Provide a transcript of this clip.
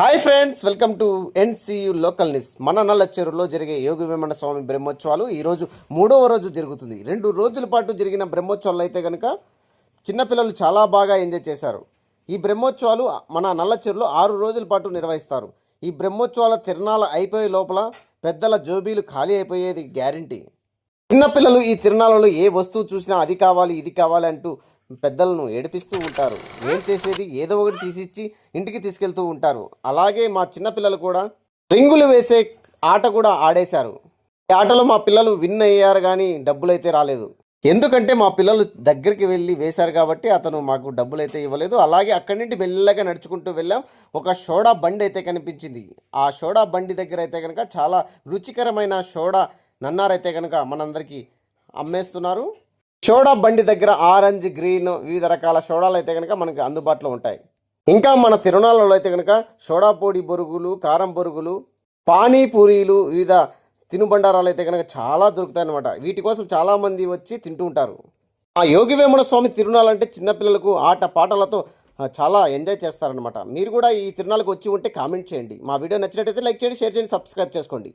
Hi friends, welcome to NCU local news. మన నల్లచెరువులో జరిగే యోగి వేమన స్వామి బ్రహ్మోత్సవాలు ఈరోజు 3వ రోజు జరుగుతుంది. 2 రోజుల పాటు జరిగిన బ్రహ్మోత్సవాలు అయితే కనుక చిన్నపిల్లలు చాలా బాగా ఎంజాయ్ చేశారు. ఈ బ్రహ్మోత్సవాలు మన నల్లచెరువులో 6 రోజుల పాటు నిర్వహిస్తారు. ఈ బ్రహ్మోత్సవాల తిరణాలు అయిపోయే లోపల పెద్దల జోబీలు ఖాళీ అయిపోయేది గ్యారంటీ. చిన్నపిల్లలు ఈ తిరణాలలో ఏ వస్తువు చూసినా అది కావాలి ఇది కావాలి అంటూ పెద్దలను ఏడిపిస్తూ ఉంటారు. ఏం చేసేది, ఏదో ఒకటి తీసిచ్చి ఇంటికి తీసుకెళ్తూ ఉంటారు. అలాగే మా చిన్నపిల్లలు కూడా రింగులు వేసే ఆట కూడా ఆడేశారు. ఈ ఆటలో మా పిల్లలు విన్ అయ్యారు, కానీ డబ్బులైతే రాలేదు. ఎందుకంటే మా పిల్లలు దగ్గరికి వెళ్ళి వేశారు కాబట్టి అతను మాకు డబ్బులైతే ఇవ్వలేదు. అలాగే అక్కడి నుండి మెల్లగా నడుచుకుంటూ వెళ్ళాం. ఒక సోడా బండి అయితే కనిపించింది. ఆ సోడా బండి దగ్గర అయితే కనుక చాలా రుచికరమైన సోడా నన్నారైతే కనుక మనందరికీ అమ్మేస్తున్నారు. సోడా బండి దగ్గర ఆరెంజ్, గ్రీన్ వివిధ రకాల సోడాలు అయితే కనుక మనకి అందుబాటులో ఉంటాయి. ఇంకా మన తిరునాళ్ళలో అయితే కనుక సోడా పొడి బొరుగులు, కారం బొరుగులు, పానీపూరీలు, వివిధ తినుబండారాలు అయితే కనుక చాలా దొరుకుతాయి అన్నమాట. వీటి కోసం చాలామంది వచ్చి తింటూ ఉంటారు. ఆ యోగి వేమన స్వామి తిరునాళ్ళంటే చిన్నపిల్లలకు ఆట పాటలతో చాలా ఎంజాయ్ చేస్తారనమాట. మీరు కూడా ఈ తిరునాళ్ళకు వచ్చి ఉంటే కామెంట్ చేయండి. మా వీడియో నచ్చినట్టయితే లైక్ చేయండి, షేర్ చేయండి, సబ్స్క్రైబ్ చేసుకోండి.